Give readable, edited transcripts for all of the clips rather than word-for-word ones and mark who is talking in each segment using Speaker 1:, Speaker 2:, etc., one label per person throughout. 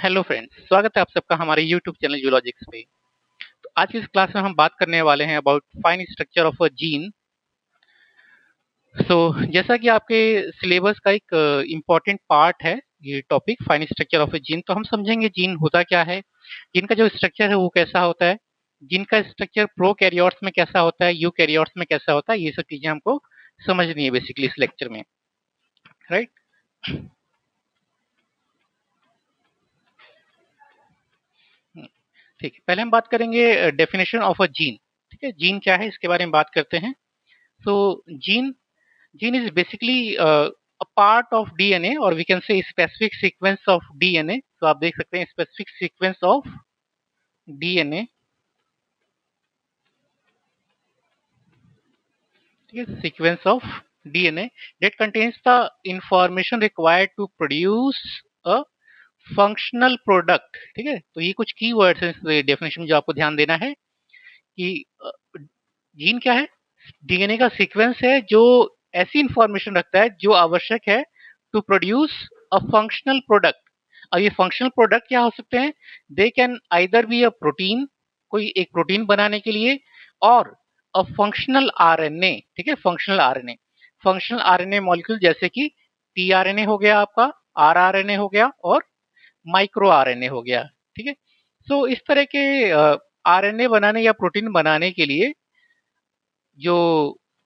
Speaker 1: Hello friends, स्वागत है आप सबका हमारे यूट्यूब चैनल जूलॉजिक्स पे। तो आज की इस क्लास में हम बात करने वाले हैं about fine structure of a gene. जैसा कि आपके सिलेबस का एक इम्पॉर्टेंट पार्ट है ये topic fine structure of a gene, तो हम समझेंगे जीन होता क्या है, जीन का जो स्ट्रक्चर है वो कैसा होता है, जीन का स्ट्रक्चर प्रोकैरियोट्स में कैसा होता है, यूकैरियोट्स में कैसा होता है, ये सब चीजें हमको समझनी है बेसिकली इस लेक्चर में, राइट। ठीक है, पहले हम बात करेंगे डेफिनेशन ऑफ अ जीन। ठीक है, जीन क्या है इसके बारे में बात करते हैं। So gene is basically a part of DNA or we can say specific sequence of DNA। तो आप देख सकते हैं specific sequence of DNA, ठीक है, sequence of DNA that contains the information required to produce a functional product। ठीक है, तो ये कुछ की वर्ड्स हैं इस डेफिनेशन में जो आपको ध्यान देना है कि जीन क्या है, डीएनए का सीक्वेंस है जो ऐसी इंफॉर्मेशन रखता है जो आवश्यक है to produce a functional product. अब ये फंक्शनल प्रोडक्ट क्या हो सकते हैं, they can either be a protein, कोई एक प्रोटीन बनाने के लिए, और अ फंक्शनल आरएनए। ठीक है, फंक्शनल आरएनए मॉलिक्यूल जैसे कि टीआरएनए हो गया आपका, आरआरएनए हो गया और माइक्रो आरएनए हो गया। ठीक है, सो इस तरह के आरएनए बनाने या प्रोटीन बनाने के लिए जो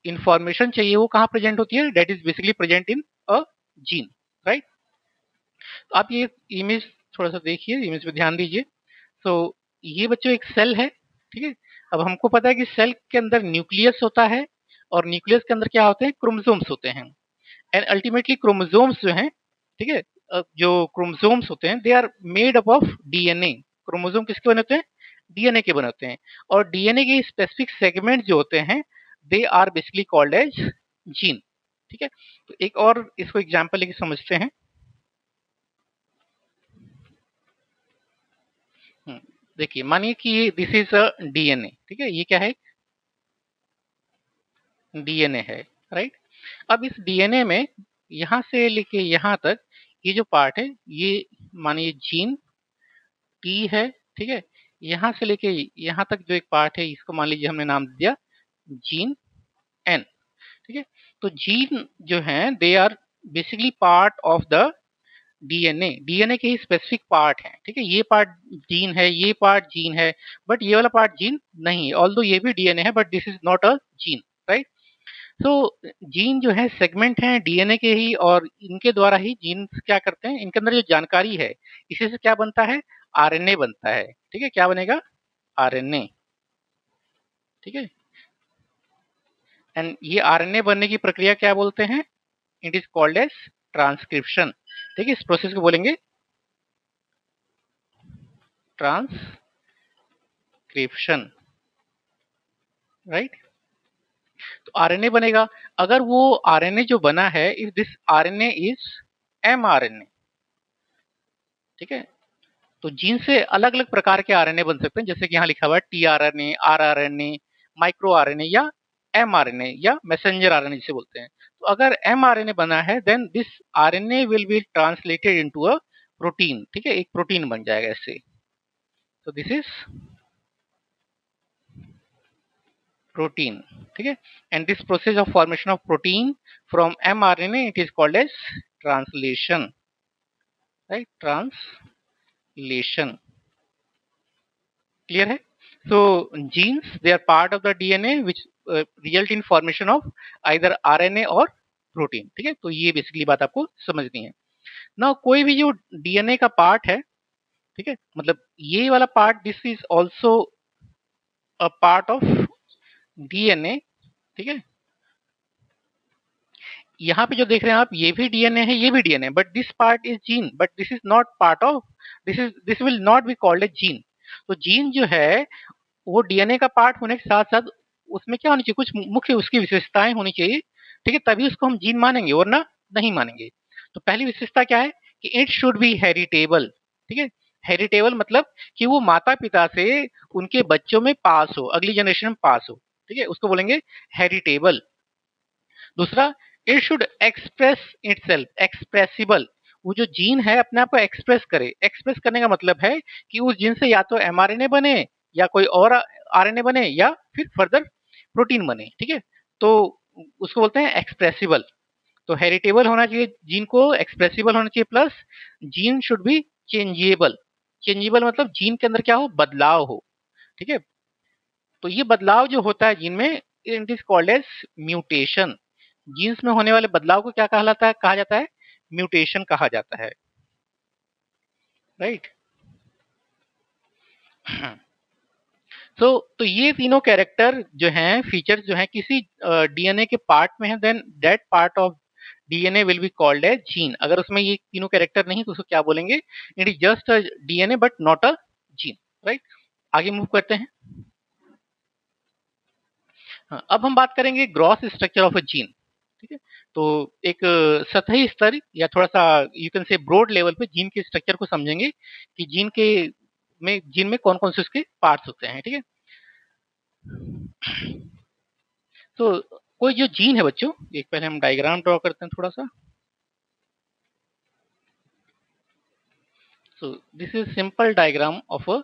Speaker 1: इंफॉर्मेशन चाहिए वो कहाँ प्रेजेंट होती है, that is basically present in a gene, right. तो आप ये इमेज थोड़ा सा देखिए, इमेज पे ध्यान दीजिए। तो ये बच्चों एक सेल है, ठीक है। अब हमको पता है कि सेल के अंदर न्यूक्लियस होता है और न्यूक्लियस के अंदर क्या होते हैं, क्रोमोसोम्स होते हैं। एंड अल्टीमेटली क्रोमोसोम्स जो हैं, ठीक है, जो क्रोमोसोम्स होते हैं they are made up of DNA. Chromosome किसके बने होते हैं, डीएनए के बने होते हैं। और डीएनए के स्पेसिफिक सेगमेंट जो होते हैं they are basically called as gene. ठीक है, तो एक और इसको एग्जांपल लेके समझते हैं। देखिए, मानिए कि दिस इज अ डीएनए। ठीक है, ये क्या है, डीएनए है, राइट। अब इस डीएनए में यहां से लेके यहां तक ये जो पार्ट है ये मानिए जीन टी है। ठीक है, यहां से लेके यहां तक जो एक पार्ट है इसको मान लीजिए हमने नाम दिया जीन एन। ठीक है, तो जीन जो है they are basically part of the DNA, DNA के ही स्पेसिफिक पार्ट है। ठीक है, ये पार्ट जीन है, ये पार्ट जीन है, बट ये वाला पार्ट जीन नहीं है। ऑल्दो ये भी डीएनए है but this is not a gene, right. तो जीन जो है सेगमेंट है डीएनए के ही, और इनके द्वारा ही जीन क्या करते हैं, इनके अंदर जो जानकारी है इसी से क्या बनता है, आरएनए बनता है। ठीक है, क्या बनेगा, आरएनए। ठीक है, एंड ये आरएनए बनने की प्रक्रिया क्या बोलते हैं, it is called as transcription. ठीक है, इस प्रोसेस को बोलेंगे ट्रांसक्रिप्शन, राइट। तो आरएनए बनेगा। अगर वो आरएनए जो बना है, if this RNA is mRNA, ठीक है, तो जीन से अलग अलग प्रकार के आरएनए बन सकते हैं, जैसे कि यहाँ लिखा हुआ है टीआरएनए, आरआरएनए, माइक्रो आरएनए या एमआरएनए या मैसेंजर आरएनए जिसे बोलते हैं। तो अगर एमआरएनए बना है then this RNA will be translated into a protein. ठीक है, एक प्रोटीन बन जाएगा इससे। तो दिस इज प्रोटीन। ठीक है, and this process of formation of protein from mRNA it is called as translation, right, translation. Clear है। So genes they are part of the DNA which result in formation of either RNA और protein. ठीक है, तो ये basically बात आपको समझनी है ना। कोई भी जो डीएनए का पार्ट है, ठीक है, मतलब ये वाला part this is also a part of DNA. ठीक है, यहाँ पे जो देख रहे हैं आप ये भी डीएनए है, ये भी DNA, but this part is gene, but this is not part of, this will not be called a gene. तो जीन जो है वो डीएनए का पार्ट होने के साथ साथ उसमें क्या होनी चाहिए, कुछ मुख्य उसकी विशेषताएं होनी चाहिए। ठीक है, तभी उसको हम जीन मानेंगे वरना नहीं मानेंगे। तो पहली विशेषता क्या है कि इट शुड बी हेरिटेबल। ठीक है, हेरिटेबल मतलब कि वो माता पिता से उनके बच्चों में पास हो, अगली जनरेशन में पास हो। ठीक है, उसको बोलेंगे हेरिटेबल। दूसरा, it should express itself, expressible, वो जो जीन है अपने आप को एक्सप्रेस करे। एक्सप्रेस करने का मतलब है कि उस जीन से या तो एमआरएनए बने या कोई और आरएनए बने या फिर फर्दर प्रोटीन बने, ठीक है। तो उसको बोलते हैं एक्सप्रेसिबल। तो हेरिटेबल होना चाहिए जीन को, एक्सप्रेसिबल होना चाहिए, plus gene should be changeable. Changeable मतलब जीन के अंदर क्या हो, बदलाव हो, ठीक है। तो ये बदलाव जो होता है जीन में, it is called as mutation. Genes में होने वाले बदलाव को क्या कहलाता है, कहा जाता है म्यूटेशन कहा जाता है, राइट। तो ये तीनों कैरेक्टर जो हैं, फीचर्स जो हैं, किसी डीएनए के पार्ट में है, then that part of DNA will be called as gene. अगर उसमें ये तीनों कैरेक्टर नहीं तो उसको क्या बोलेंगे, it is just a DNA but not a gene, right. आगे मूव करते हैं। हाँ, अब हम बात करेंगे gross structure of a gene, ठीक है। तो एक सतही स्तर या थोड़ा सा you can say broad level पे जीन के स्ट्रक्चर को समझेंगे कि जीन में कौन कौन से उसके पार्ट्स होते हैं, ठीक है। तो कोई जो जीन है बच्चों, एक पहले हम डायग्राम ड्रॉ करते हैं थोड़ा सा। So this is simple diagram of a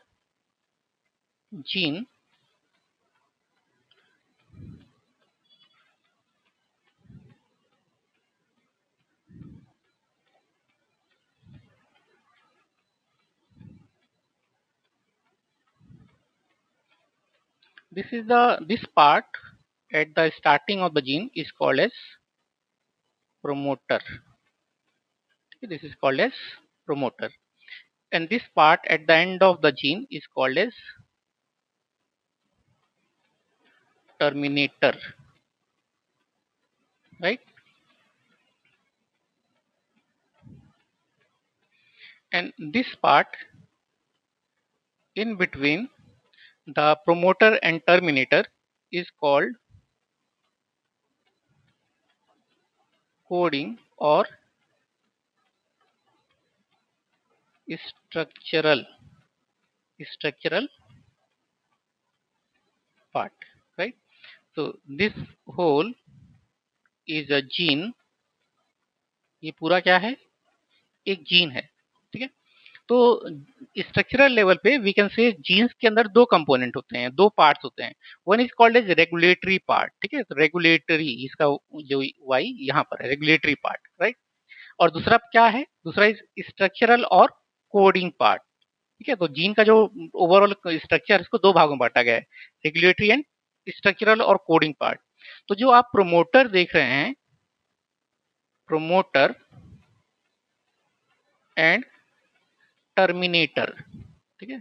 Speaker 1: gene. This part at the starting of the gene is called as promoter. Okay, this is called as promoter, and this part at the end of the gene is called as terminator, right? And this part in between the promoter and terminator is called coding or structural part, right? So this whole is a gene. ये पूरा क्या है, एक gene है, ठीक है। तो structural level पे वी कैन से जीन्स के अंदर दो कंपोनेंट होते हैं, दो पार्ट्स होते हैं। One is called as regulatory part, ठीक है। तो रेगुलेटरी इसका जो वाई यहाँ पर है, रेगुलेटरी पार्ट, राइट। और दूसरा क्या है, दूसरा इज स्ट्रक्चरल और कोडिंग पार्ट, ठीक है। तो जीन का जो ओवरऑल स्ट्रक्चर इसको दो भागों में बांटा गया है, रेगुलेटरी एंड स्ट्रक्चरल और कोडिंग पार्ट। तो जो आप प्रोमोटर देख रहे हैं, प्रोमोटर एंड टर्मिनेटर, ठीक है,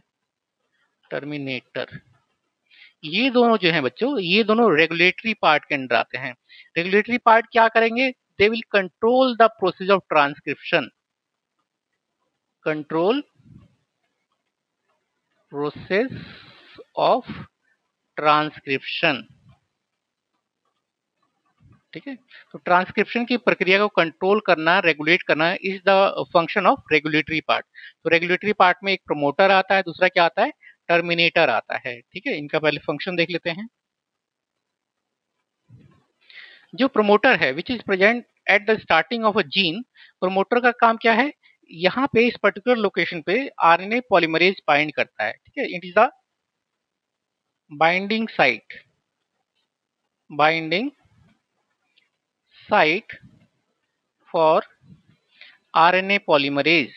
Speaker 1: टर्मिनेटर, ये दोनों जो हैं बच्चों, ये दोनों रेगुलेटरी पार्ट के अंदर आते हैं। रेगुलेटरी पार्ट क्या करेंगे, they will control the process of transcription, control process of transcription, ठीक है। तो ट्रांसक्रिप्शन की प्रक्रिया को कंट्रोल करना, रेगुलेट करना is the function of regulatory part. तो रेगुलेटरी पार्ट में एक प्रोमोटर आता है, दूसरा क्या आता है, टर्मिनेटर आता है, ठीक है। इनका पहले फंक्शन देख लेते हैं। जो प्रोमोटर है which is present at the starting of a gene, promoter का काम क्या है, यहाँ पे इस पर्टिकुलर लोकेशन पे आरएनए पॉलीमरेज बाइंड करता है, ठीक है। It is the binding site, binding site for RNA polymerase,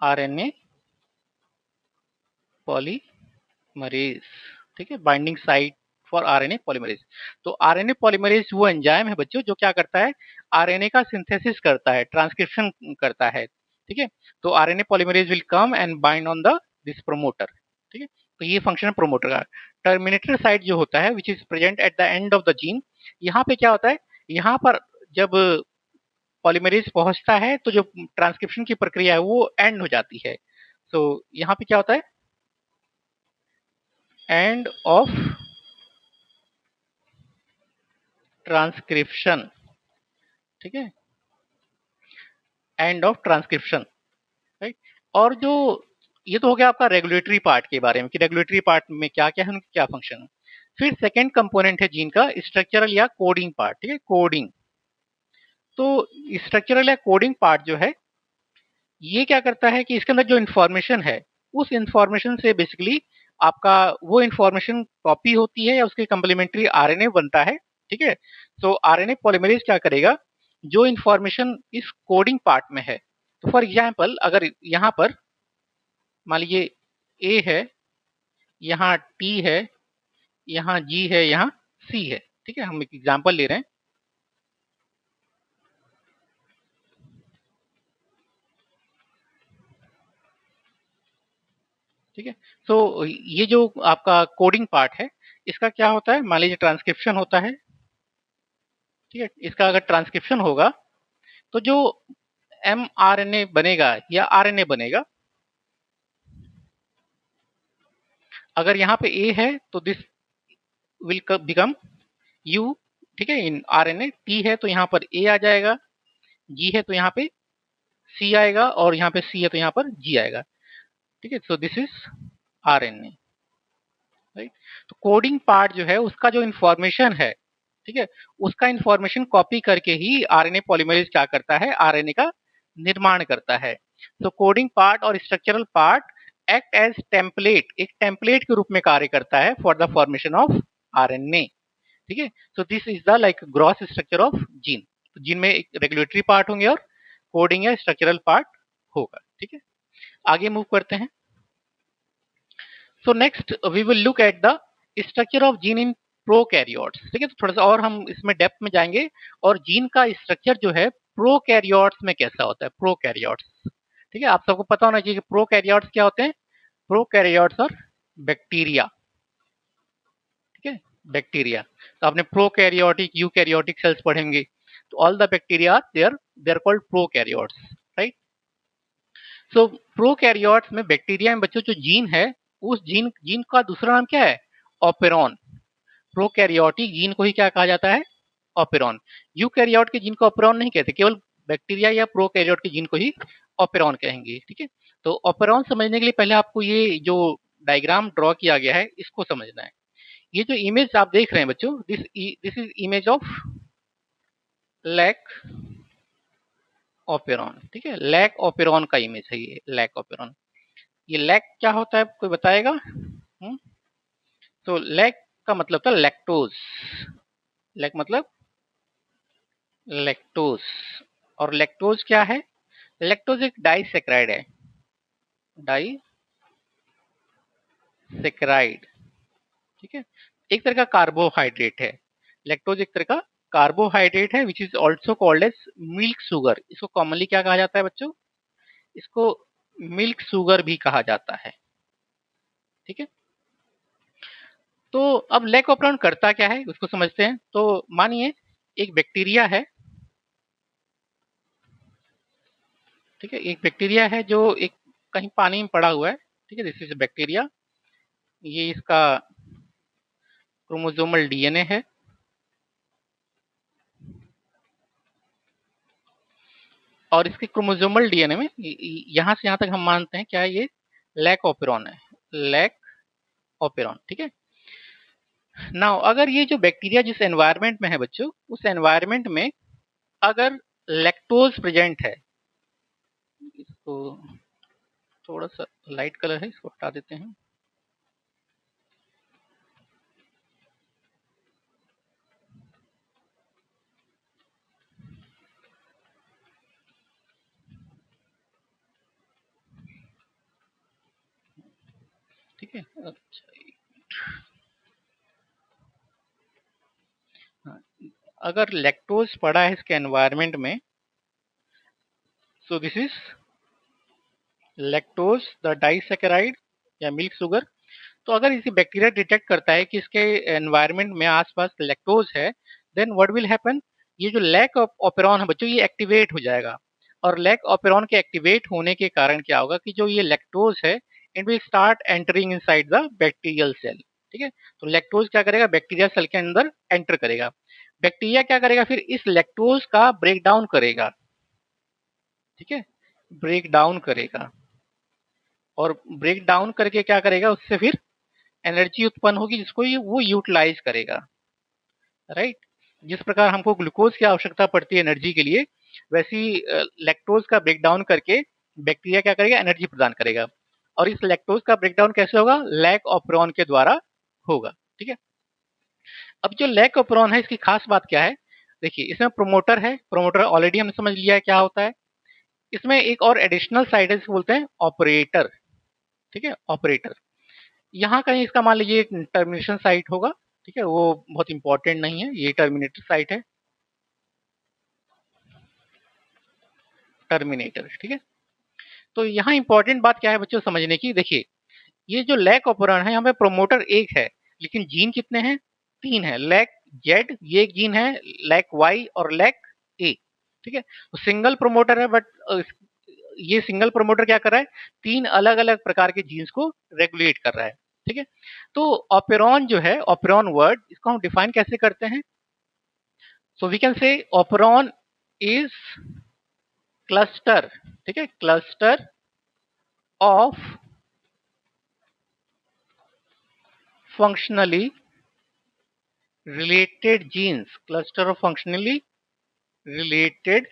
Speaker 1: RNA polymerase, ठीक है, binding site for RNA polymerase. तो आरएनए पॉलीमरेज वो एंजाइम है बच्चों जो क्या करता है, आरएनए का सिंथेसिस करता है, ट्रांसक्रिप्शन करता है, ठीक है। तो RNA polymerase will come and bind on the this promoter, ठीक है। तो ये फंक्शन है प्रोमोटर का। टर्मिनेटर साइट जो होता है which is present at the end of the gene, यहाँ पे क्या होता है, यहाँ पर जब पॉलीमरेज पहुंचता है तो जो ट्रांसक्रिप्शन की प्रक्रिया है वो एंड हो जाती है। सो यहाँ पे क्या होता है, एंड ऑफ ट्रांसक्रिप्शन, ठीक है, एंड ऑफ ट्रांसक्रिप्शन, राइट। और जो ये तो हो गया आपका रेगुलेटरी पार्ट के बारे में कि रेगुलेटरी पार्ट में क्या क्या है, उनके क्या फंक्शन है। फिर सेकेंड कंपोनेंट है जीन का स्ट्रक्चरल या कोडिंग पार्ट, ठीक है, कोडिंग। तो स्ट्रक्चरल या कोडिंग पार्ट जो है ये क्या करता है कि इसके अंदर जो इन्फॉर्मेशन है उस इन्फॉर्मेशन से बेसिकली आपका वो इन्फॉर्मेशन कॉपी होती है या उसके कंप्लीमेंट्री आरएनए बनता है। ठीक है, तो आरएनए पॉलीमरेज क्या करेगा, जो इन्फॉर्मेशन इस कोडिंग पार्ट में है, तो फॉर एग्जाम्पल अगर यहाँ पर मान लीजिए ए है, यहाँ टी है, यहाँ जी है, यहाँ सी है। ठीक है, हम एक एग्जाम्पल ले रहे हैं। ठीक है, तो ये जो आपका कोडिंग पार्ट है इसका क्या होता है, मान लीजिए ट्रांसक्रिप्शन होता है। ठीक है, इसका अगर ट्रांसक्रिप्शन होगा तो जो एमआरएनए बनेगा या आरएनए बनेगा, अगर यहाँ पे ए है तो दिस विल बिकम यू। ठीक है, इन आरएनए टी है तो यहाँ पर ए आ जाएगा, जी है तो यहाँ पे सी आएगा, और यहाँ पे सी है तो यहाँ पर जी आएगा। ठीक है, so this is RNA. Right, तो कोडिंग पार्ट जो है उसका जो इंफॉर्मेशन है, ठीक है, उसका इंफॉर्मेशन कॉपी करके ही आरएनए पॉलीमरेज क्या करता है, आरएनए का निर्माण करता है। तो कोडिंग पार्ट और structural part act as template, एक टेम्पलेट के रूप में कार्य करता है for the formation of RNA. ठीक है, so this is the like gross structure of gene. तो जीन में एक रेगुलेटरी पार्ट होंगे और कोडिंग या स्ट्रक्चरल पार्ट होगा। ठीक है, आगे मूव करते हैं। So next we will look at the structure of gene in prokaryotes. ठीक है, तो थोड़ा सा और हम इसमें डेप्थ में जाएंगे और जीन का स्ट्रक्चर जो है प्रोकैरियोट्स में कैसा होता है, प्रोकैरियोट्स। ठीक है, आप सबको पता होना चाहिए कि प्रोकैरियोट्स क्या होते हैं। प्रोकैरियोट्स और बैक्टीरिया। ठीक है, बैक्टीरिया, तो आपने प्रोकैरियोटिक यूकैरियोटिक सेल्स पढ़ेंगे, तो all the bacteria they are called prokaryotes. Right, so prokaryotes में बैक्टीरिया में बच्चों जो जीन है, उस जीन जीन का दूसरा नाम क्या है, ऑपेरॉन। प्रोकैरियोटिक जीन को ही क्या कहा जाता है, ऑपेरॉन। यूकैरियोट के जीन को ऑपेरॉन नहीं कहते, केवल बैक्टीरिया या प्रोकैरियोट के जीन को ही ऑपेरॉन कहेंगे। ठीक है, तो ऑपेरॉन समझने के लिए पहले आपको ये जो डायग्राम ड्रॉ किया गया है इसको समझना है। ये जो इमेज आप देख रहे हैं बच्चों, this is image of lac operon. ठीक है, लैक ऑपेरॉन का इमेज है ये, लैक ऑपेरॉन। ये लैक क्या होता है, कोई बताएगा? तो लैक का मतलब था लैक्टोज। लैक मतलब लैक्टोज, और लैक्टोज क्या है, लैक्टोज एक डाइसेक्राइड है, डाइसेक्राइड। ठीक है, एक तरह का कार्बोहाइड्रेट है। लैक्टोज एक तरह का कार्बोहाइड्रेट है which is also called as milk sugar. इसको कॉमनली क्या कहा जाता है बच्चों, इसको मिल्क शुगर भी कहा जाता है। ठीक है, तो अब लैक ऑपरेंड करता क्या है उसको समझते हैं। तो मानिए एक बैक्टीरिया है। ठीक है, एक बैक्टीरिया है जो एक कहीं पानी में पड़ा हुआ है। ठीक है, दिस इज बैक्टीरिया। ये इसका क्रोमोसोमल डीएनए है, और इसके क्रोमोसोमल डीएनए में यहां से यहां तक हम मानते हैं क्या है, ये लैक ऑपेरॉन है, लैक ऑपेरॉन। ठीक है, नाउ अगर ये जो बैक्टीरिया जिस एनवायरनमेंट में है बच्चों, उस एनवायरनमेंट में अगर लैक्टोज प्रेजेंट है, इसको थोड़ा सा लाइट कलर है इसको हटा देते हैं। ठीक है, अच्छा, हाँ, अगर लैक्टोज पड़ा है इसके एनवायरनमेंट में, सो this is lactose the disaccharide या मिल्क शुगर। तो अगर इसी बैक्टीरिया डिटेक्ट करता है कि इसके एनवायरनमेंट में आसपास लैक्टोज है, देन व्हाट विल हैपन, ये जो लैक ऑफ ऑपेरॉन है बच्चों, ये एक्टिवेट हो जाएगा। और लैक ऑपेरॉन के एक्टिवेट होने के कारण क्या होगा कि जो ये लैक्टोज है, it will start entering inside the bacterial cell. ठीक है, तो लैक्टोज क्या करेगा, बैक्टीरिया सेल के अंदर एंटर करेगा। बैक्टीरिया क्या करेगा, फिर इस लैक्टोज का ब्रेक डाउन करेगा। ठीक है, ब्रेक डाउन करेगा, और ब्रेक डाउन करके क्या करेगा, उससे फिर एनर्जी उत्पन्न होगी जिसको वो यूटिलाइज करेगा। राइट, जिस प्रकार हमको ग्लूकोज की आवश्यकता पड़ती है एनर्जी के लिए, वैसी लैक्टोज का ब्रेक डाउन करके बैक्टीरिया क्या करेगा, एनर्जी प्रदान करेगा। और इस लैक्टोज का ब्रेकडाउन कैसे होगा, लैक ऑपरॉन के द्वारा होगा। ठीक है, अब जो लैक ऑपरॉन है इसकी खास बात क्या है, देखिए इसमें प्रोमोटर है, प्रोमोटर ऑलरेडी हमने समझ लिया है क्या होता है। इसमें एक और एडिशनल साइड है जिसे बोलते हैं ऑपरेटर। ठीक है, ऑपरेटर यहाँ कहीं इसका मान लीजिए टर्मिनेशन साइट होगा। ठीक है, वो बहुत इंपॉर्टेंट नहीं है, ये टर्मिनेटर साइट है, टर्मिनेटर। ठीक है, तो यहाँ इंपॉर्टेंट बात क्या है बच्चों समझने की, देखिए ये जो लैक ऑपरन है यहाँ पे प्रोमोटर एक है, लेकिन जीन कितने हैं, तीन है। लैक जेड ये एक जीन है, लैक वाई और लैक ए। ठीक है, तो सिंगल प्रोमोटर है, बट ये सिंगल प्रोमोटर क्या कर रहा है, तीन अलग अलग प्रकार के जीन्स को रेगुलेट कर रहा है। ठीक है, तो ऑपेरॉन जो है, ऑपेरॉन वर्ड इसको हम डिफाइन कैसे करते हैं, so we can say operon is cluster. ठीक है, cluster of functionally related genes, cluster of functionally related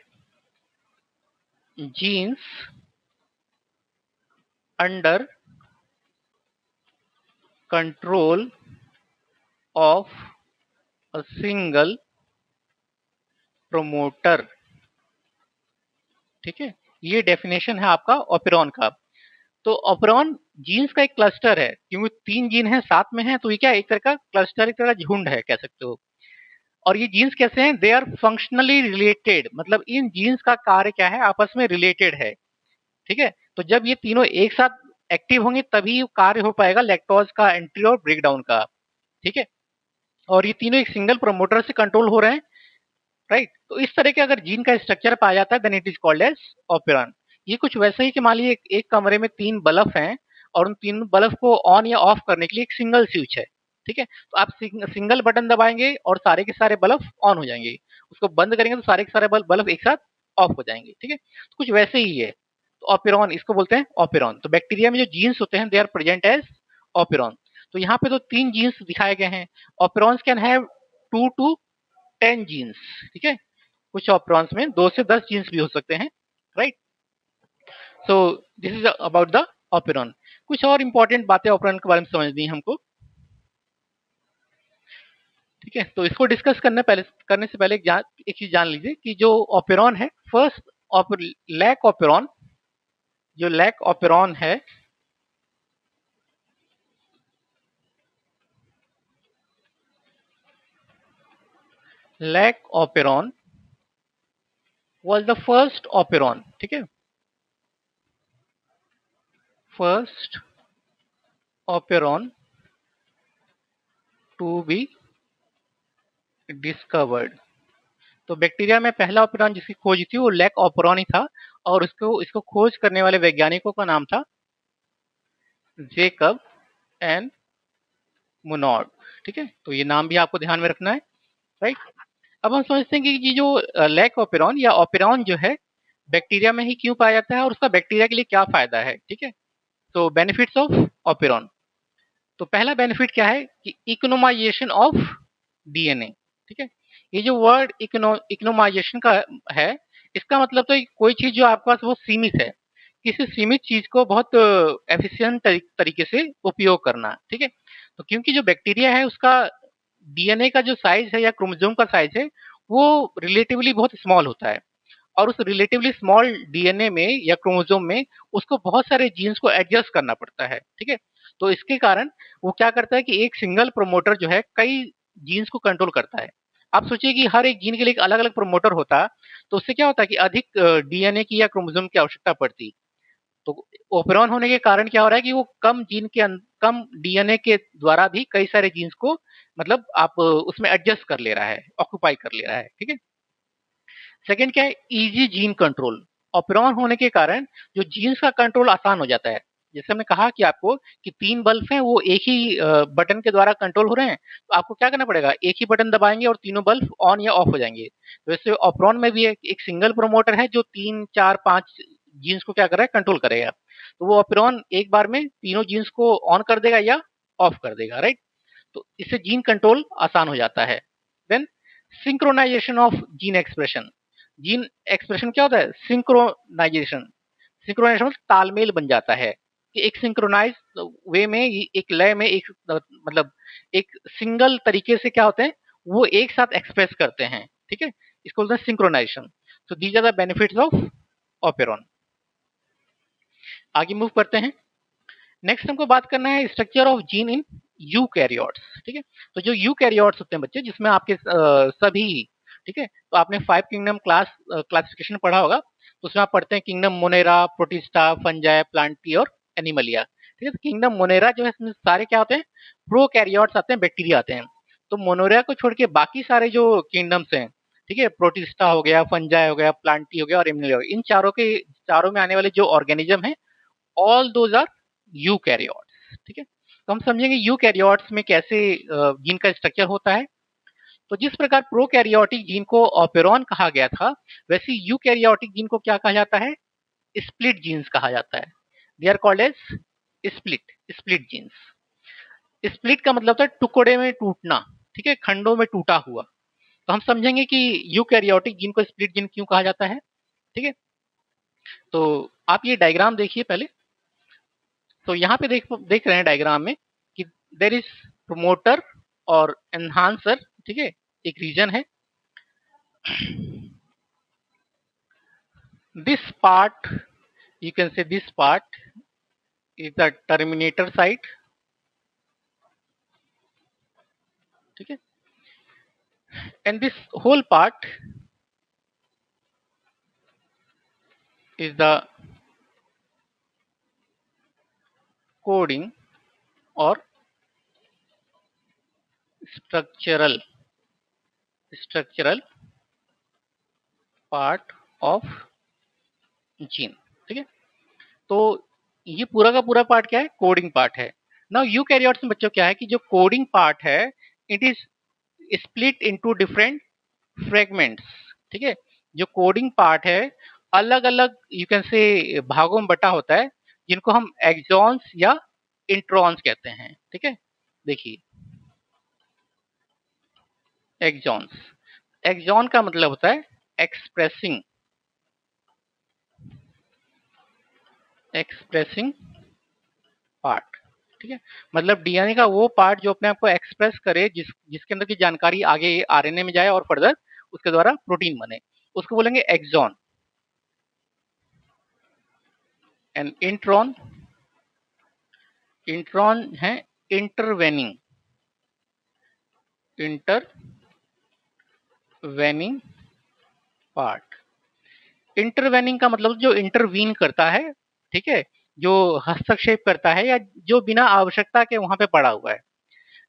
Speaker 1: genes under control of a single promoter। ठीक है, ये डेफिनेशन है आपका ऑपेरॉन का। तो ऑपेरॉन जीन्स का एक क्लस्टर है, क्योंकि तीन जीन है साथ में है, तो ये क्या एक तरह का क्लस्टर, एक तरह का झुंड है कह सकते हो। और ये जीन्स कैसे हैं, दे आर फंक्शनली रिलेटेड, मतलब इन जीन्स का कार्य क्या है, आपस में रिलेटेड है। ठीक है, तो जब ये तीनों एक साथ एक्टिव होंगे तभी कार्य हो पाएगा लैक्टोज का एंट्री और ब्रेकडाउन का। ठीक है, और ये तीनों एक सिंगल प्रोमोटर से कंट्रोल हो रहे हैं, राइट। तो इस तरह के अगर जीन का स्ट्रक्चर पाया जाता है then it is called as operon. ये कुछ वैसे ही कि मान लीजिए एक कमरे में तीन बल्ब हैं और उन तीन बल्ब को ऑन या ऑफ करने के लिए एक सिंगल स्विच है। ठीक है, तो आप सिंगल बटन दबाएंगे और सारे के सारे बल्ब ऑन हो जाएंगे, उसको बंद करेंगे तो सारे के सारे बल्ब एक साथ ऑफ हो जाएंगे। ठीक है, तो कुछ वैसे ही है, तो ऑपेरॉन इसको बोलते हैं ऑपेरॉन। तो बैक्टीरिया में जो जीन्स होते हैं they are present as operon. तो यहाँ पे तो तीन जीन्स दिखाए गए हैं, operons can have 2 to 10 genes. ठीक है, कुछ ऑपरॉन्स में 2 से 10 जीन्स भी हो सकते हैं, right. So this is about the operon. कुछ और इंपॉर्टेंट बातें ऑपेरॉन के बारे में समझनी है हमको। ठीक है, तो इसको डिस्कस करने से पहले एक चीज जान लीजिए कि जो ऑपेरॉन है, फर्स्ट लैक ऑपेरॉन, जो लैक ऑपेरॉन है lac operon was the first operon. ठीक है, first operon to be discovered. तो बैक्टीरिया में पहला ऑपेरॉन जिसकी खोज थी वो लैक ऑपेरॉन ही था, और इसको खोज करने वाले वैज्ञानिकों का नाम था जेकब एंड मुनॉड। ठीक है, तो ये नाम भी आपको ध्यान में रखना है, राइट। अब हम समझते हैं कि ये जो लैक ऑपेरॉन या ऑपेरॉन जो है बैक्टीरिया में ही क्यों पाया जाता है और उसका बैक्टीरिया के लिए क्या फायदा है। ठीक है, तो बेनिफिट्स ऑफ ऑपेरॉन। तो पहला बेनिफिट क्या है कि इकोनोमाइजेशन ऑफ डीएनए। ठीक है, ये जो वर्ड इकोनोमाइजेशन का है, इसका मतलब तो कोई चीज जो आपके पास वो सीमित है, किसी सीमित चीज को बहुत एफिशिएंट तरीके से उपयोग करना। ठीक है, तो क्योंकि जो बैक्टीरिया है उसका डीएनए का जो साइज है या क्रोमोसोम का साइज है वो रिलेटिवली बहुत स्मॉल होता है, और उस रिलेटिवली स्मॉल डीएनए में या क्रोमोसोम में उसको बहुत सारे जीन्स को एडजस्ट करना पड़ता है। ठीक है, तो इसके कारण वो क्या करता है कि एक सिंगल प्रोमोटर जो है कई जीन्स को कंट्रोल करता है। आप सोचिए कि हर एक जीन के लिए एक अलग अलग प्रोमोटर होता, तो उससे क्या होता कि अधिक डीएनए की या क्रोमोसोम की आवश्यकता पड़ती। तो ओपेरॉन होने के कारण क्या हो रहा है कि वो कम डीएनए के द्वारा भी कई सारे जीन्स को मतलब आप उसमें एडजस्ट कर ले रहा है, ऑक्यूपाई कर ले रहा है। ठीक है, सेकंड क्या है, इजी जीन कंट्रोल। ऑपेरॉन होने के कारण जो जीन्स का कंट्रोल आसान हो जाता है। जैसे हमने कहा कि आपको कि तीन बल्ब हैं वो एक ही बटन के द्वारा कंट्रोल हो रहे हैं, तो आपको क्या करना पड़ेगा, एक ही बटन दबाएंगे और तीनों बल्ब ऑन या ऑफ हो जाएंगे। वैसे ऑपेरॉन में भी एक सिंगल प्रोमोटर है जो 3 4 5 जीन्स को क्या कर रहा है, कंट्रोल करेगा। तो वो ऑपेरॉन एक बार में तीनों जीन्स को ऑन कर देगा या ऑफ कर देगा, राइट। तो इससे जीन कंट्रोल आसान हो जाता है। Then synchronization of gene expression. Gene expression क्या होता है, सिंक्रोनाइजेशन। सिंक्रोनाइजेशन तालमेल बन जाता है कि एक सिंक्रोनाइज वे में, एक लय में, एक मतलब एक सिंगल तरीके से क्या होते हैं वो एक साथ एक्सप्रेस करते हैं, ठीक है, इसको बोलते हैं synchronization. So these are the benefits of operon. आगे मूव करते हैं। नेक्स्ट हमको बात करना है structure of gene in eukaryotes, ठीक है। तो जो यूकैरियोट्स होते हैं बच्चे, जिसमें आपके सभी, ठीक है, तो आपने 5 किंगडम क्लासिफिकेशन पढ़ा होगा, तो उसमें आप पढ़ते हैं kingdom Monera, protista, fungi, Plantae और एनिमलिया, ठीक है। तो किंगडम मोनेरा जो है इसमें सारे क्या होते हैं, प्रोकैरियोट्स आते हैं, बैक्टीरिया आते हैं। तो मोनेरा को छोड़ के बाकी सारे जो किंगडम्स हैं, ठीक है, प्रोटिस्टा हो गया, फंजाई हो गया, प्लांटी हो गया और एनिमलिया हो गया, इन चारों में आने वाले जो ऑर्गेनिज्म है, ऑल दोज आर यूकैरियोट्स, ठीक है। तो हम समझेंगे यूकैरियोट्स में कैसे जीन का स्ट्रक्चर होता है। तो जिस प्रकार प्रोकैरियोटिक जीन को ऑपेरॉन कहा गया था, वैसे यूकैरियोटिक जीन को क्या कहा जाता है, स्प्लिट जीन्स कहा जाता है। They are called as split genes. Split का मतलब था टुकड़े में टूटना, ठीक है, खंडों में टूटा हुआ। तो हम समझेंगे कि यूकैरियोटिक जीन को स्प्लिट जीन क्यों कहा जाता है, ठीक है। तो आप ये डायग्राम देखिए पहले। तो यहाँ पे देख रहे हैं डायग्राम में कि देर इज प्रोमोटर और एनहांसर, ठीक है, एक रीजन है। This part, you can say this part is the terminator site, ठीक है, and this whole part is the coding और स्ट्रक्चरल पार्ट ऑफ जीन, ठीक है। तो ये पूरा का पूरा पार्ट क्या है, कोडिंग पार्ट है। नाउ यूकैरियोट्स में बच्चों क्या है कि जो कोडिंग पार्ट है, it is split into different fragments, ठीक है। जो कोडिंग पार्ट है अलग अलग यू कैन से भागों में बटा होता है, जिनको हम एक्सॉन्स या इंट्रॉन्स कहते हैं, ठीक है। देखिए एक्सॉन्स, एक्सॉन का मतलब होता है एक्सप्रेसिंग पार्ट, ठीक है। मतलब डीएनए का वो पार्ट जो अपने आप को एक्सप्रेस करे, जिसके अंदर की जानकारी आगे आरएनए में जाए और फर्दर उसके द्वारा प्रोटीन बने, उसको बोलेंगे एक्सॉन। एंड इंट्रॉन है इंटरवेनिंग पार्ट। इंटरवेनिंग का मतलब जो इंटरवीन करता है, ठीक है, जो हस्तक्षेप करता है या जो बिना आवश्यकता के वहां पे पड़ा हुआ है।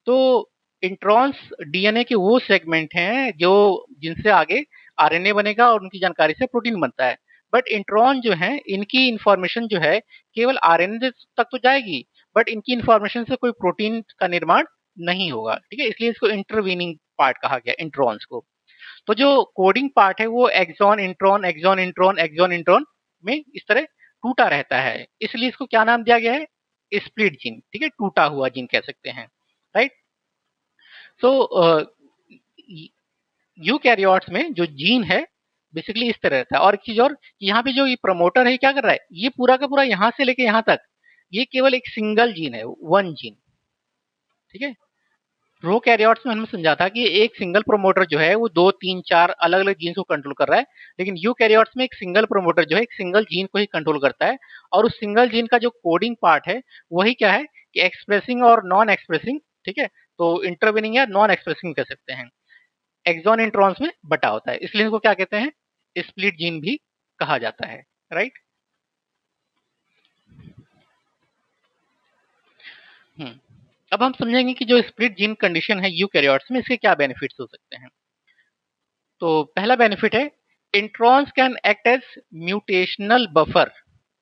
Speaker 1: तो इंट्रॉन्स डीएनए के वो सेगमेंट हैं जो जिनसे आगे आरएनए बनेगा और उनकी जानकारी से प्रोटीन बनता है। बट इंट्रॉन जो है, इनकी इंफॉर्मेशन जो है केवल आरएनए तक तो जाएगी, बट इनकी इंफॉर्मेशन से कोई प्रोटीन का निर्माण नहीं होगा, ठीक है। इसलिए इसको इंटरवीनिंग पार्ट कहा गया इंट्रॉन्स को। तो जो कोडिंग पार्ट है वो एक्सॉन इंट्रॉन में इस तरह टूटा रहता है, इसलिए इसको क्या नाम दिया गया है, स्प्लिट जीन, ठीक है, टूटा हुआ जीन कह सकते हैं, राइट। सो यूकैरियोट्स में जो जीन है बेसिकली इस तरह रहता है। और एक चीज और, यहाँ पे जो ये प्रमोटर है क्या कर रहा है, ये पूरा का पूरा यहाँ से लेके यहाँ तक ये केवल एक सिंगल जीन है, वन जीन, ठीक है। प्रोकैरियोट्स में हमने समझा था कि एक सिंगल प्रोमोटर जो है वो 2 3 4 अलग अलग जीन्स को कंट्रोल कर रहा है, लेकिन यूकैरियोट्स में एक सिंगल प्रोमोटर जो है एक सिंगल जीन को ही कंट्रोल करता है। और उस सिंगल जीन का जो कोडिंग पार्ट है वही क्या है कि एक्सप्रेसिंग और नॉन एक्सप्रेसिंग, ठीक है, तो इंटरवेनिंग या नॉन एक्सप्रेसिंग कह सकते हैं, एक्सॉन इंट्रॉन्स में बटा होता है, इसलिए इनको क्या कहते हैं, स्प्लिट जीन भी कहा जाता है, राइट। अब हम समझेंगे कि जो स्प्लिट जीन कंडीशन है यूकैरियोट्स में, इसके क्या बेनिफिट्स हो सकते हैं। तो पहला बेनिफिट है introns can act as mutational buffer,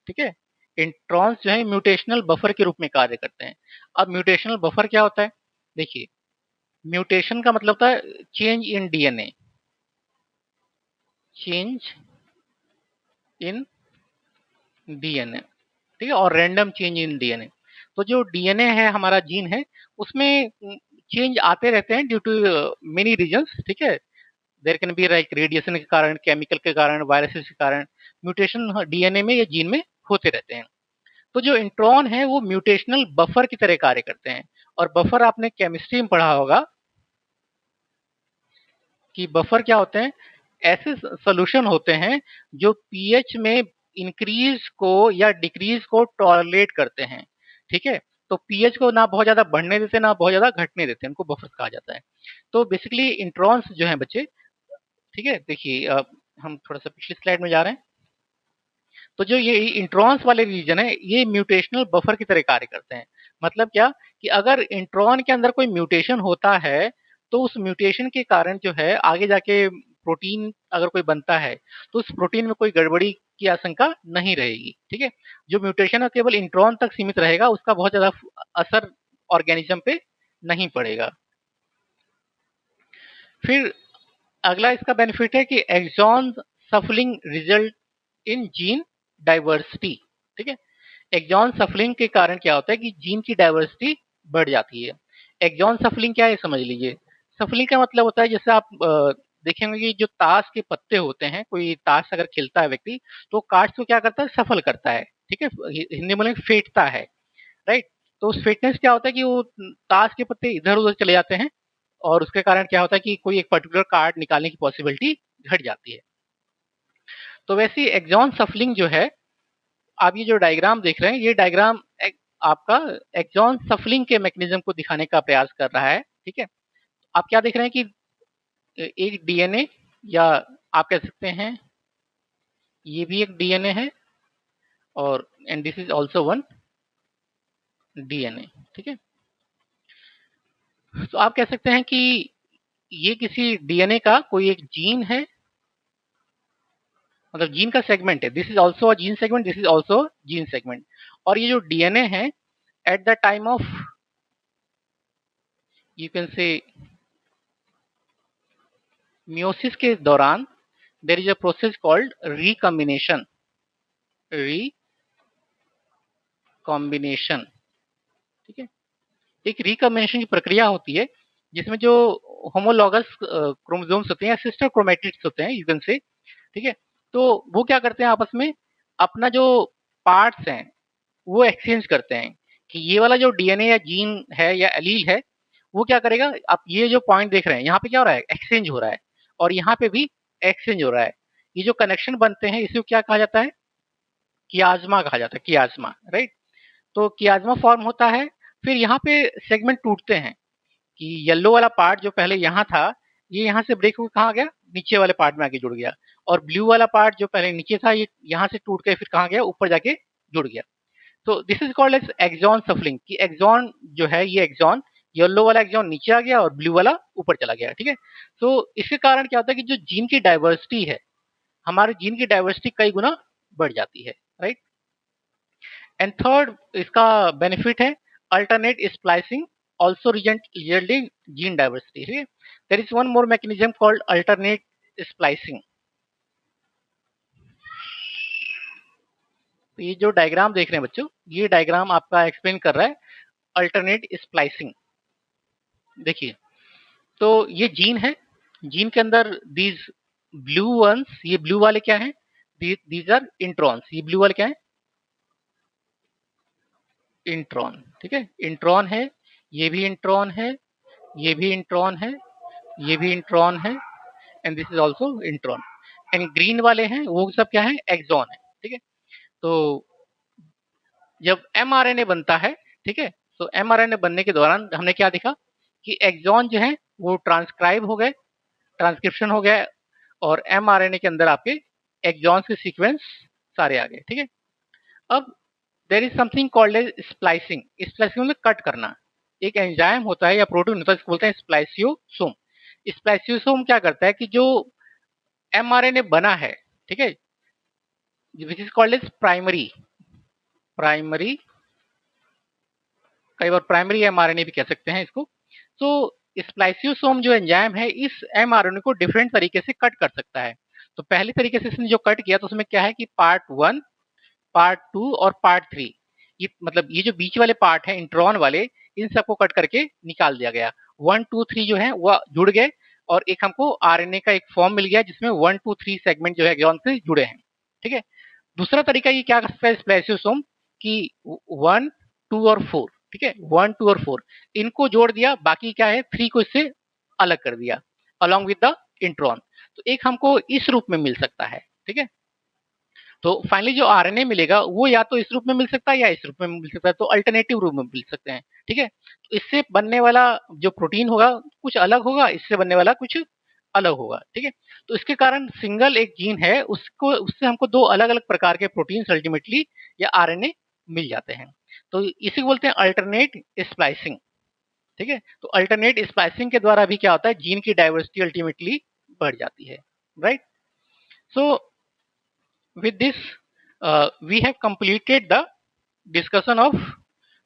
Speaker 1: ठीक है। इंट्रॉन्स जो है म्यूटेशनल बफर के रूप में कार्य करते हैं। अब म्यूटेशनल बफर क्या होता है, देखिए म्यूटेशन का मतलब था change in DNA, change in DNA, ठीक है, और रैंडम चेंज इन डीएनए। तो जो डीएनए है हमारा जीन है उसमें चेंज आते रहते हैं ड्यू टू मेनी रीजंस, ठीक है। There can be like radiation के कारण, केमिकल के कारण, वायरसेस के कारण म्यूटेशन डीएनए में या जीन में होते रहते हैं। तो जो इंट्रॉन है वो म्यूटेशनल बफर की तरह कार्य करते हैं। और बफर आपने केमिस्ट्री में पढ़ा होगा कि बफर क्या होते हैं, ऐसे सोल्यूशन होते हैं जो पीएच में इंक्रीज को या डिक्रीज को टॉलरेट करते हैं। ठीक है, तो पीएच को ना बहुत ज्यादा बढ़ने देते ना बहुत ज्यादा घटने देते, उनको बफर्स कहा जाता है। तो बेसिकली इंट्रॉन्स जो है बच्चे, ठीक है, देखिए हम थोड़ा सा पिछली स्लाइड में जा रहे हैं। तो जो ये इंट्रॉन्स वाले रीजन है ये म्यूटेशनल बफर की तरह कार्य करते हैं। मतलब क्या कि अगर इंट्रॉन के अंदर कोई म्यूटेशन होता है तो उस म्यूटेशन के कारण जो है आगे जाके प्रोटीन अगर कोई बनता है तो उस प्रोटीन में कोई गड़बड़ी की आशंका नहीं रहेगी। ठीक है, जो म्यूटेशन है केवल इंट्रॉन तक सीमित रहेगा, उसका बहुत ज्यादा असर ऑर्गेनिज्म पे नहीं पड़ेगा। फिर अगला इसका बेनिफिट है कि exon shuffling result in gene diversity. ठीक है, एक्सॉन सफलिंग के कारण क्या होता है कि जीन की डाइवर्सिटी बढ़ जाती है। एक्सॉन सफलिंग क्या है समझ लीजिए। सफलिंग का मतलब होता है जैसे आप देखेंगे कि जो ताश के पत्ते होते हैं, कोई ताश अगर खेलता है व्यक्ति तो काट को क्या करता है, सफल करता है। ठीक है, हिंदी में फेंटता है, राइट। तो उस फिटनेस क्या होता है कि वो ताश के पत्ते इधर उधर चले जाते हैं और उसके कारण क्या होता है कि कोई एक पर्टिकुलर कार्ड निकालने की पॉसिबिलिटी घट जाती है। तो वैसे ही एक्सॉन सफलिंग जो है, आप ये जो डायग्राम देख रहे हैं ये डायग्राम आपका एक्सॉन सफलिंग के मैकेनिज्म को दिखाने का प्रयास कर रहा है। ठीक है, आप क्या देख रहे हैं कि एक डीएनए, या आप कह सकते हैं ये भी एक डीएनए है और and this is also one DNA. ठीक है, तो आप कह सकते हैं कि ये किसी डीएनए का कोई एक जीन है, मतलब जीन का सेगमेंट है। This is also a gene segment, this is also gene segment. और ये जो डीएनए है at the time of, you can say meiosis के दौरान there is a process called recombination. Recombination, ठीक है, एक रिकॉम्बिनेशन की प्रक्रिया होती है जिसमें जो होमोलॉगस क्रोमोसोम्स होते हैं, सिस्टर क्रोमेटिड्स होते हैं, यू कैन से। ठीक है, तो वो क्या करते हैं आपस में अपना जो पार्ट्स हैं वो एक्सचेंज करते हैं कि ये वाला जो डीएनए या जीन है या एलील है वो क्या करेगा। आप ये जो पॉइंट देख रहे हैं यहाँ पे क्या हो रहा है, एक्सचेंज हो रहा है, और यहाँ पे भी एक्सचेंज हो रहा है। ये जो कनेक्शन बनते हैं इसे क्या कहा जाता है, कियाज्मा कहा जाता है, कियाज्मा, राइट। तो कियाज्मा फॉर्म होता है, फिर यहाँ पे सेगमेंट टूटते हैं कि येलो वाला पार्ट जो पहले यहाँ था ये यहाँ से ब्रेक होकर कहाँ गया, नीचे वाले पार्ट में आके जुड़ गया, और ब्लू वाला पार्ट जो पहले नीचे था ये यहाँ से टूट के फिर कहाँ गया, ऊपर जाके जुड़ गया। तो this is called as exon shuffling, कि एक्सॉन जो है ये एक्सॉन, येलो वाला एक्सॉन नीचे आ गया और ब्लू वाला ऊपर चला गया। ठीक है, तो इसके कारण क्या होता है कि जो जीन की डाइवर्सिटी है, हमारे जीन की डाइवर्सिटी कई गुना बढ़ जाती है, राइट। एंड थर्ड इसका बेनिफिट है alternate splicing also yielding gene diversity. There is one more mechanism called alternate splicing. तो ये जो डायग्राम देख रहे हैं बच्चों, ये डायग्राम आपका एक्सप्लेन कर रहा है अल्टरनेट स्प्लाइसिंग। देखिए, तो ये जीन है, जीन के अंदर दीज ब्लू वंस, ये ब्लू वाले क्या हैं, दीज आर इंट्रॉन्स। ये ब्लू वाले क्या है, इंट्रॉन। ठीक है, इंट्रॉन है, ये भी इंट्रॉन है, ये भी इंट्रॉन है, ये भी इंट्रॉन है, and this is also intron. And green वाले हैं वो सब क्या है, एक्सॉन है। ठीक है, तो जब एमआरएनए बनता है, ठीक है, तो एमआरएनए बनने के दौरान हमने क्या देखा कि एक्सॉन जो है वो ट्रांसक्राइब हो गए, ट्रांसक्रिप्शन हो गया, और एमआरएनए के अंदर आपके एक्सॉन्स के सीक्वेंस सारे आ गए। ठीक है, अब there is something called as splicing. Splicing मतलब कट करना। एक एंजाइम होता है या प्रोटीन होता है इसको बोलते हैं स्प्लाइसियोसोम। स्प्लाइसियोसोम क्या करता है कि जो एमआरएनए बना है, ठीक है, which is called as primary, primary, कई बार प्राइमरी एमआरएनए भी कह सकते हैं इसको। तो स्प्लाइसियोसोम जो एंजाइम है इस एमआरएनए को डिफरेंट तरीके से कट कर सकता है। तो पहले तरीके से इसने जो कट किया तो उसमें क्या है कि पार्ट 1, पार्ट 2 और पार्ट 3, ये मतलब ये जो बीच वाले पार्ट है इंट्रॉन वाले, इन सबको कट करके निकाल दिया गया। 1 2 3 जो है वो जुड़ गए, और एक हमको आरएनए का एक फॉर्म मिल गया जिसमें 1 2 3 सेगमेंट जो है एक्सॉन से जुड़े हैं। ठीक है, दूसरा तरीका ये क्या कर सकता है स्प्लाइसियोसोम कि 1, 2 और 4, ठीक है, 1, 2 और 4 इनको जोड़ दिया, बाकी क्या है 3 को इससे अलग कर दिया अलॉन्ग विद द इंट्रॉन। तो एक हमको इस रूप में मिल सकता है, ठीक है। तो फाइनली जो आरएनए मिलेगा वो या तो इस रूप में मिल सकता है या इस रूप में मिल सकता है, तो अल्टरनेटिव रूप में मिल सकते हैं, ठीक है। तो इससे बनने वाला जो प्रोटीन होगा कुछ अलग होगा, इससे बनने वाला कुछ अलग होगा, ठीक है। तो इसके कारण सिंगल एक जीन है उसको, उससे हमको दो अलग अलग प्रकार के प्रोटीन अल्टीमेटली या आरएनए मिल जाते हैं। तो इसी को बोलते हैं अल्टरनेट स्प्लाइसिंग, ठीक है। तो अल्टरनेट स्प्लाइसिंग के द्वारा भी क्या होता है, जीन की डाइवर्सिटी अल्टीमेटली बढ़ जाती है, right. So with this we have completed the discussion of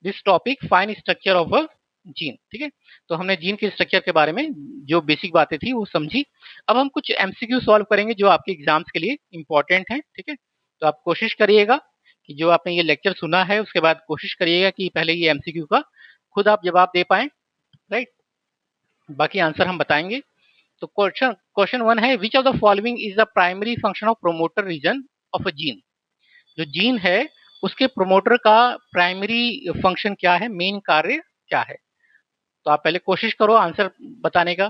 Speaker 1: this topic fine structure of a gene, ठीक है। तो हमने जीन के स्ट्रक्चर के बारे में जो बेसिक बातें थी वो समझी। अब हम कुछ एमसीक्यू सॉल्व करेंगे जो आपके एग्जाम्स के लिए इंपॉर्टेंट हैं, ठीक है। तो आप कोशिश करिएगा कि जो आपने ये लेक्चर सुना है उसके बाद कोशिश करिएगा कि पहले ये एमसीक्यू का खुद आप जवाब दे पाएं, राइट। बाकी आंसर हम बताएंगे। तो क्वेश्चन 1 है which of the following is the primary function of promoter region of a gene. जो जीन है उसके प्रोमोटर का प्राइमरी फंक्शन क्या है, मेन कार्य क्या है। तो आप पहले कोशिश करो आंसर बताने का।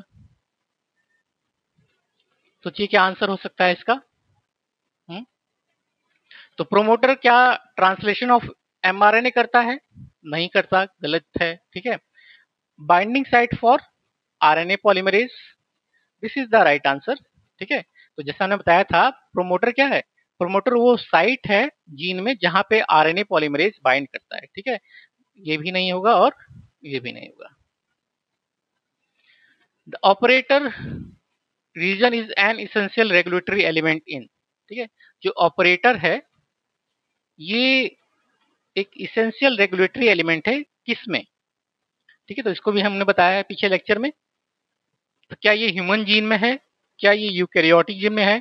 Speaker 1: सोचिए क्या आंसर हो सकता है इसका। हुँ? तो प्रोमोटर क्या ट्रांसलेशन ऑफ एमआरएनए करता है? नहीं करता, गलत है, ठीक है। Binding site for RNA polymerase, this is the right answer, ठीक है। तो जैसा हमने बताया था प्रोमोटर क्या है, प्रोमोटर वो साइट है जीन में जहां पे आरएनए पॉलीमरेज बाइंड करता है, ठीक है। ये भी नहीं होगा और ये भी नहीं होगा। The operator region is an essential regulatory element in, ठीक है। जो ऑपरेटर है ये एक इसेंशियल रेगुलेटरी एलिमेंट है किसमें, ठीक है। तो इसको भी हमने बताया है पीछे लेक्चर में। तो क्या ये ह्यूमन जीन में है, क्या ये यूकैरियोटिक जीन में है,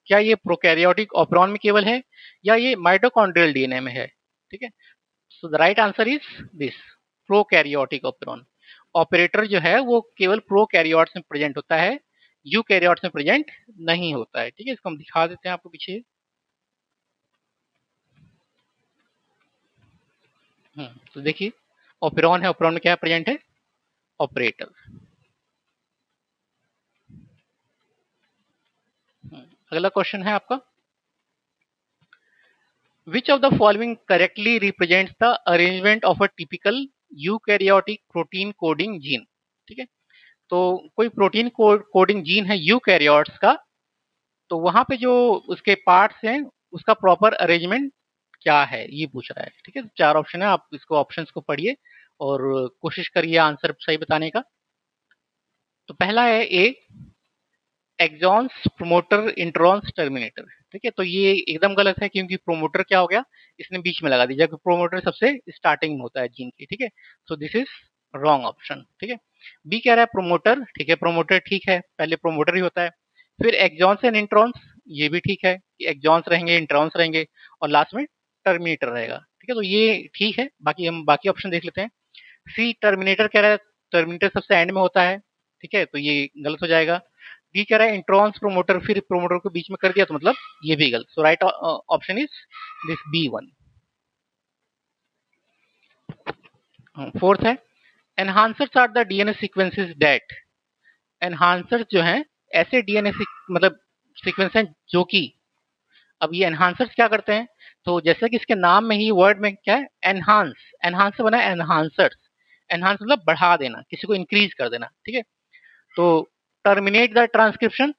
Speaker 1: क्या ये प्रोकैरियोटिक ऑपरॉन में केवल है, या ये माइटोकॉन्ड्रियल डीएनए में है, ठीक है। So the right answer is this, prokaryotic operon. Operator जो है वो केवल प्रोकैरियोट्स में प्रेजेंट होता है, यूकैरियोट्स में प्रेजेंट नहीं होता है, ठीक है। इसको हम दिखा देते हैं आपको पीछे। तो देखिए ऑपरॉन है, ऑपरॉन में क्या प्रेजेंट है, ऑपरेटर। अगला क्वेश्चन है आपका विच of the following correctly represents the arrangement of a typical eukaryotic protein coding gene, ठीक है। तो कोई प्रोटीन कोडिंग जीन है यूकैरियोट्स का, तो वहां पे जो उसके पार्ट्स हैं उसका प्रॉपर अरेंजमेंट क्या है ये पूछ रहा है, ठीक है। चार ऑप्शन है, आप इसको ऑप्शंस को पढ़िए और कोशिश करिए आंसर सही बताने का। तो पहला है ए एक्सॉन्स प्रोमोटर इंट्रॉन्स टर्मिनेटर, ठीक है। तो ये एकदम गलत है क्योंकि प्रोमोटर क्या हो गया, इसने बीच में लगा दिया, जबकि प्रोमोटर सबसे स्टार्टिंग में होता है जीन की, ठीक है। So this is wrong option, ठीक है। बी कह रहा है प्रोमोटर, ठीक है, प्रोमोटर ठीक है, पहले प्रोमोटर ही होता है। फिर एक्सॉन्स एंड इंट्रॉन्स, ये भी ठीक है कि एक्सॉन्स रहेंगे इंट्रॉन्स रहेंगे, और लास्ट में टर्मिनेटर रहेगा, ठीक है। तो ये ठीक है, बाकी हम बाकी ऑप्शन देख लेते हैं। सी टर्मिनेटर कह रहा है, टर्मिनेटर सबसे एंड में होता है, ठीक है, तो ये गलत हो जाएगा। डी कह रहा है इंट्रॉन्स प्रोमोटर, फिर प्रोमोटर को बीच में कर दिया तो मतलब ये भी गलत। So right option is this B one. Fourth है enhancers are the DNA sequences that, enhancers जो हैं ऐसे डीएनए मतलब सीक्वेंस हैं जो कि, अब ये एनहांसर्स क्या करते हैं, तो जैसे कि इसके नाम में ही वर्ड में क्या है एनहांस, एनहांस से बना है एनहांसर्स। एनहांस मतलब बढ़ा देना, किसी को इंक्रीज कर देना, ठीक है। तो टर्मिनेट द ट्रांसक्रिप्शन,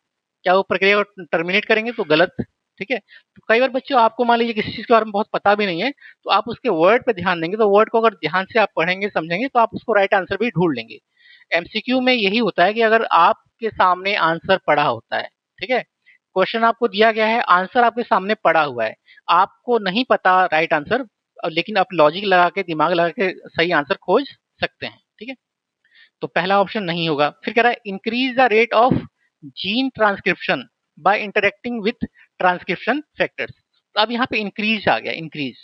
Speaker 1: क्या वो प्रक्रिया को टर्मिनेट करेंगे, तो गलत, ठीक है। तो कई बार बच्चों आपको मान लीजिए किसी चीज के बारे में बहुत पता भी नहीं है, तो आप उसके वर्ड पे ध्यान देंगे, तो वर्ड को अगर ध्यान से आप पढ़ेंगे समझेंगे तो आप उसको राइट आंसर भी ढूंढ लेंगे। एमसीक्यू में यही होता है कि अगर आपके सामने आंसर पड़ा होता है, ठीक है, क्वेश्चन आपको दिया गया है, आंसर आपके सामने पड़ा हुआ है, आपको नहीं पता राइट आंसर, लेकिन आप लॉजिक लगा के दिमाग लगा के सही आंसर खोज सकते हैं, ठीक है। तो पहला ऑप्शन नहीं होगा। फिर कह रहा है increase the rate of gene transcription by interacting with transcription factors. तो अब यहाँ पे इंक्रीज आ गया, इंक्रीज,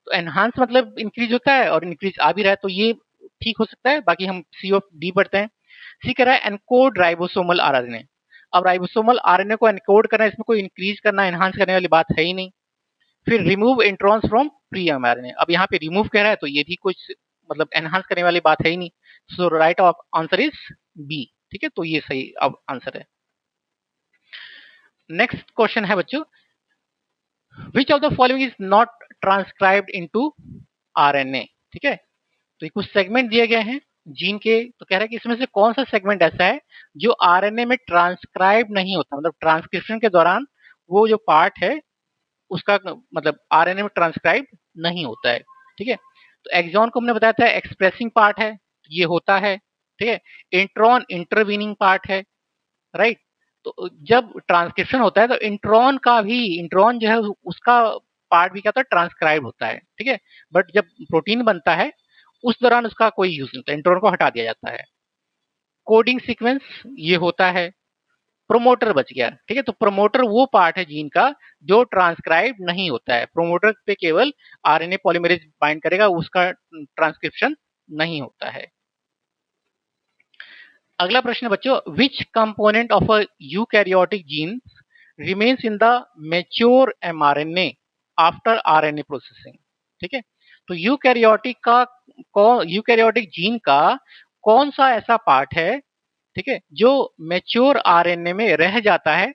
Speaker 1: तो एनहांस मतलब इंक्रीज होता है और इंक्रीज आ भी रहा है, तो ये ठीक हो सकता है। बाकी हम सी ऑफ डी पढ़ते हैं। सी कह रहा है एनकोड राइबोसोमल आरएनए। अब राइबोसोमल आरएनए को एनकोड करना, इसमें कोई इंक्रीज करना एनहांस करने वाली बात है ही नहीं, फिर remove introns from pre mRNA. अब यहाँ पे रिमूव कह रहा है तो ये भी कुछ मतलब एनहांस करने वाली बात है ही नहीं, सो राइट आंसर इज बी। ठीक है, तो ये सही अब आंसर है। नेक्स्ट क्वेश्चन है बच्चों, विच of the following is not transcribed into RNA. ठीक है, तो ये कुछ सेगमेंट दिए गए हैं जीन के, तो कह रहा है कि इसमें से कौन सा सेगमेंट ऐसा है जो आरएनए में ट्रांसक्राइब नहीं होता, मतलब ट्रांसक्रिप्शन के दौरान वो जो पार्ट है उसका मतलब आरएनए में ट्रांसक्राइब नहीं होता है। ठीक है, तो एक्सॉन को हमने बताया था एक्सप्रेसिंग पार्ट है, ये होता है। ठीक है, इंट्रॉन इंटरवीनिंग पार्ट है, राइट। तो जब ट्रांसक्रिप्शन होता है तो इंट्रॉन जो है उसका पार्ट भी क्या होता है, ट्रांसक्राइब होता है। ठीक है, बट जब प्रोटीन बनता है उस दौरान उसका कोई यूज नहीं होता, इंट्रॉन को हटा दिया जाता है। कोडिंग सीक्वेंस ये होता है। प्रोमोटर बच गया। ठीक है, तो प्रोमोटर वो पार्ट है जीन का जो ट्रांसक्राइब नहीं होता है, प्रोमोटर पे केवल आरएनए पॉलीमरेज बाइंड करेगा, उसका ट्रांसक्रिप्शन नहीं होता है। अगला प्रश्न है बच्चों, विच component of a eukaryotic gene remains in the mature mRNA after RNA processing. ठीक है, तो यूकैरियोटिक जीन का कौन सा ऐसा पार्ट है, ठीक है, जो मैच्योर आरएनए में रह जाता है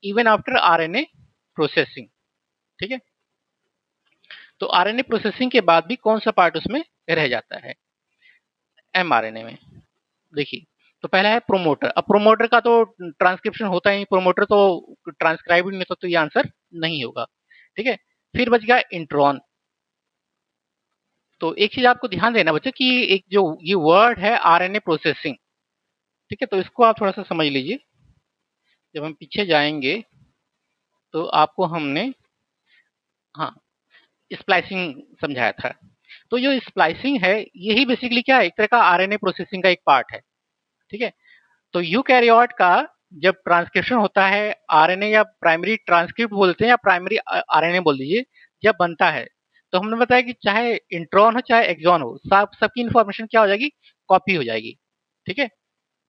Speaker 1: इवन आफ्टर आरएनए प्रोसेसिंग। ठीक है, तो आरएनए प्रोसेसिंग के बाद भी कौन सा पार्ट उसमें रह जाता है एमआरएनए में। देखिए, तो पहला है प्रोमोटर। अब प्रोमोटर का तो ट्रांसक्रिप्शन होता ही, प्रोमोटर तो ट्रांसक्राइब नहीं होता, तो ये आंसर नहीं होगा। ठीक है, फिर बच गया इंट्रॉन। तो एक चीज आपको ध्यान देना बच्चों कि एक जो ये वर्ड है आरएनए प्रोसेसिंग, ठीक है, तो इसको आप थोड़ा सा समझ लीजिए। जब हम पीछे जाएंगे तो आपको हमने हाँ स्प्लाइसिंग समझाया था। तो जो स्प्लाइसिंग है यही बेसिकली क्या है, एक तरह का आरएनए प्रोसेसिंग का एक पार्ट है। ठीक है, तो यूकैरियोट का जब ट्रांसक्रिप्शन होता है आरएनए, या प्राइमरी ट्रांसक्रिप्ट बोलते हैं या प्राइमरी आरएनए बोल दीजिए, जब बनता है तो हमने बताया कि चाहे इंट्रॉन हो चाहे एक्सॉन हो, सबकी इंफॉर्मेशन क्या हो जाएगी, कॉपी हो जाएगी। ठीक है,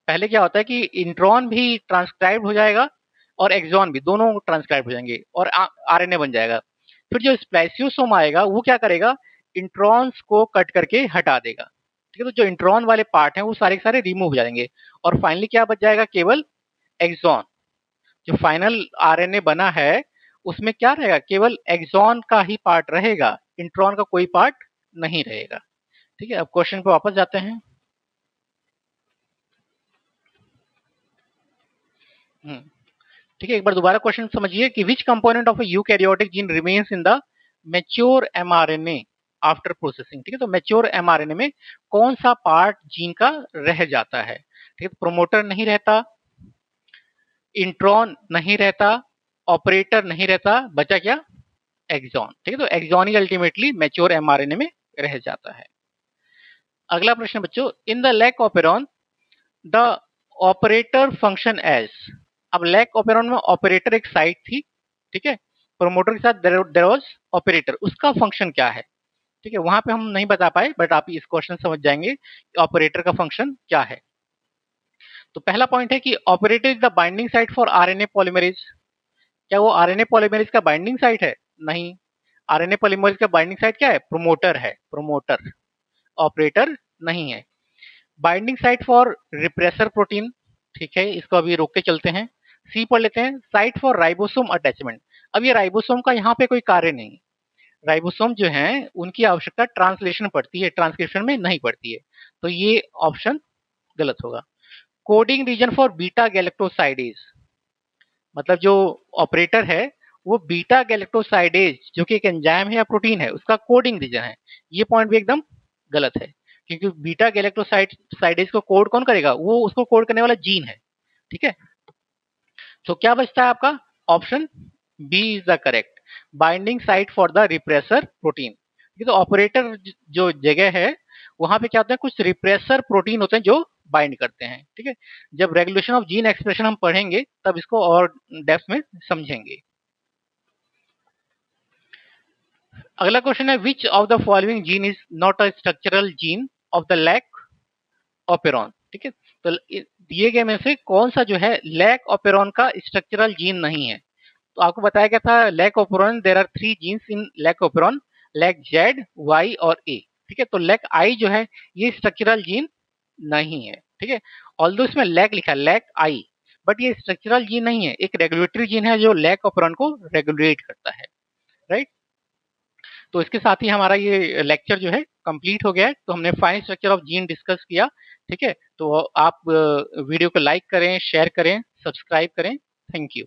Speaker 1: पहले क्या होता है कि इंट्रॉन भी ट्रांसक्राइब हो जाएगा और एक्सॉन भी, दोनों ट्रांसक्राइब हो जाएंगे और आरएनए बन जाएगा। फिर जो स्प्लाइसियोसोम आएगा वो क्या करेगा, इंट्रॉन्स को कट करके हटा देगा। ठीक है, तो जो इंट्रॉन वाले पार्ट हैं वो सारे के सारे रिमूव हो जाएंगे और फाइनली क्या बच जाएगा, केवल एक्सॉन। जो फाइनल आरएनए बना है उसमें क्या रहेगा, केवल एक्सॉन का ही पार्ट रहेगा, इंट्रॉन का कोई पार्ट नहीं रहेगा। ठीक है, अब क्वेश्चन पे वापस जाते हैं। ठीक है, एक बार दोबारा क्वेश्चन समझिए कि विच component of a eukaryotic gene remains in the mature mRNA after processing. ठीक है, तो मैच्योर एमआरएनए में कौन सा पार्ट जीन का रह जाता है। ठीक है, तो प्रोमोटर नहीं रहता, इंट्रॉन नहीं रहता, ऑपरेटर नहीं रहता, बचा क्या, एक्सॉन। ठीक है, तो एक्सॉन ही अल्टीमेटली मैच्योर एमआरएनए में रह जाता है। अगला प्रश्न बच्चों, in the lac operon the operator function as. अब लैक ऑपेरॉन में ऑपरेटर एक साइट थी, ठीक है, प्रोमोटर के साथ देयर वाज ऑपरेटर, उसका फंक्शन क्या है। ठीक है, वहां पे हम नहीं बता पाए, बट आप इस क्वेश्चन समझ जाएंगे कि ऑपरेटर का फंक्शन क्या है। तो पहला पॉइंट है कि operator is the binding site for RNA polymerase. क्या वो आरएनए पॉलीमरेज का बाइंडिंग साइट है, नहीं। आरएनए पॉलीमरेज का बाइंडिंग साइट क्या है, प्रोमोटर है, प्रोमोटर, ऑपरेटर नहीं है। Binding site for repressor protein, ठीक है, इसको अभी रोक के चलते हैं, सी पढ़ लेते हैं, साइट फॉर राइबोसोम अटैचमेंट। अब ये राइबोसोम का यहाँ पे कोई कार्य नहीं, राइबोसोम जो है उनकी आवश्यकता ट्रांसलेशन पड़ती है, ट्रांसक्रिप्शन में नहीं पड़ती है, तो ये ऑप्शन गलत होगा। Coding region for beta galactosidase, मतलब जो ऑपरेटर है वो बीटा गैलेक्टोसाइडेज जो कि एक एंजाइम है या प्रोटीन है उसका कोडिंग रीजन है, ये पॉइंट भी एकदम गलत है, क्योंकि बीटा गैलेक्टोसाइडेज को कोड कौन करेगा, वो उसको कोड करने वाला जीन है। ठीक है, तो क्या बचता है आपका, option B is the correct, binding site for the repressor protein. तो ऑपरेटर जो जगह है वहां पे क्या होता है, कुछ रिप्रेसर प्रोटीन होते हैं जो बाइंड करते हैं। ठीक है, जब रेगुलेशन ऑफ जीन एक्सप्रेशन हम पढ़ेंगे तब इसको और डेप्थ में समझेंगे। अगला क्वेश्चन है, which of the following gene is not a structural gene of the lac operon. ठीक है, तो दिए गए में से कौन सा जो है लैक ऑपेरॉन का स्ट्रक्चरल जीन नहीं है। तो आपको बताया गया था lac operon there are 3 genes in lac operon, lac Z, Y और ए। ठीक है, तो लैक आई जो है ये स्ट्रक्चरल जीन नहीं है। ठीक है, ऑल्दो इसमें लैक लिखा है, लैक आई, बट ये स्ट्रक्चरल जीन नहीं है, एक रेगुलेटरी जीन है जो लैक ऑपरॉन को रेगुलेट करता है। राइट, तो इसके साथ ही हमारा ये लेक्चर जो है कंप्लीट हो गया है। तो हमने fine structure of gene discuss किया। ठीक है, तो आप वीडियो को लाइक करें, शेयर करें, सब्सक्राइब करें। Thank you.